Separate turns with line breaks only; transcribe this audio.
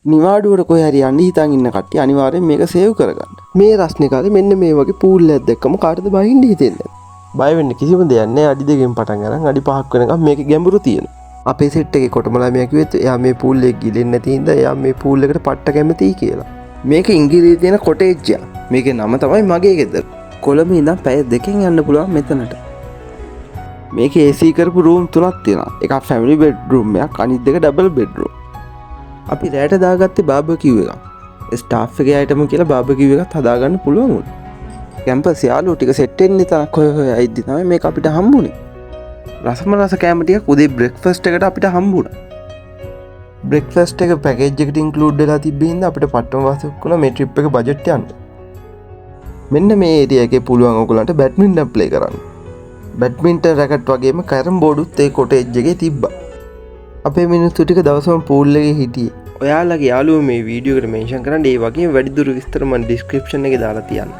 නිවාඩුවට කොහේ හරි යන්න හිතන් ඉන්න කට්ටිය අනිවාර්යෙන් මේක සේව් කරගන්න. මේ රස්නේ කාලේ මෙන්න මේ වගේ පූල් එකක් දැක්කම කාටද බහින්න හිතෙන්නේ? බය වෙන්න කිසිම දෙයක් නැහැ. අඩි 2කින් පටන් අරන් අඩි 5ක් වෙනකම් මේකේ ගැඹුරු තියෙනවා. අපේ සෙට් එකේ කොටම ළමයා කිව්වෙත් එයා මේ පූල් එක ගිලින්නේ නැති හින්දා එයා මේ පූල් එකට පට්ට කැමතියි කියලා. මේක ඉංග්‍රීසියේ තියෙන කොටේජ් එක. මේකේ නම තමයි මගේ ගෙදර. කොළඹ ඉඳන් පැය 2කින් යන්න පුළුවන් මෙතනට. මේකේ AC කරපු රූම් 3ක් තියෙනවා. එකක් ෆැමිලි බෙඩ්රූම් එකක්, අනිත් දෙක ඩබල් බෙඩ්රූම්. අපි රෑට දාගත්තේ බාබකියු එකක්. ස්ටාෆ් එකේ අයටම කියලා බාබකියු එකක් හදාගන්න පුළුවන් වුණා. කැම්පස් යාළුවෝ ටික සෙට් වෙන්න තරක් හොය ඇයිද්දි තමයි මේක අපිට හම්බුනේ. රසම රස කෑම ටිකක් උදේ බ්‍රෙක්ෆාස්ට් එකට අපිට හම්බුණා. බ්‍රෙක්ෆාස්ට් එක පැකේජ් එකට ඉන්ක්ලූඩ් වෙලා තිබ්බේ හින්දා අපිට පට්ටම වාසියක් වුණා මේ ට්‍රිප් එක බජට් යන්න. මෙන්න මේ ඒරියා එකේ පුළුවන් ඔයගොල්ලන්ට බැඩ්මින්ටන් ප්ලේ කරන්න. බැඩ්මින්ටන් රැකට් වගේම කැරම් බෝඩුත් ඒ කොටේජ් එකේ තිබ්බා. අපේ මිනිස්සු ටික දවසම පූල් එකේ හිටියේ. ඔයාලගේ යාළුවෝ මේ වීඩියෝ එකට මෙන්ෂන් කරන්න ඒ වගේම වැඩිදුර විස්තර මම ඩිස්ක්‍රිප්ෂන් එකේ දාලා තියන්න.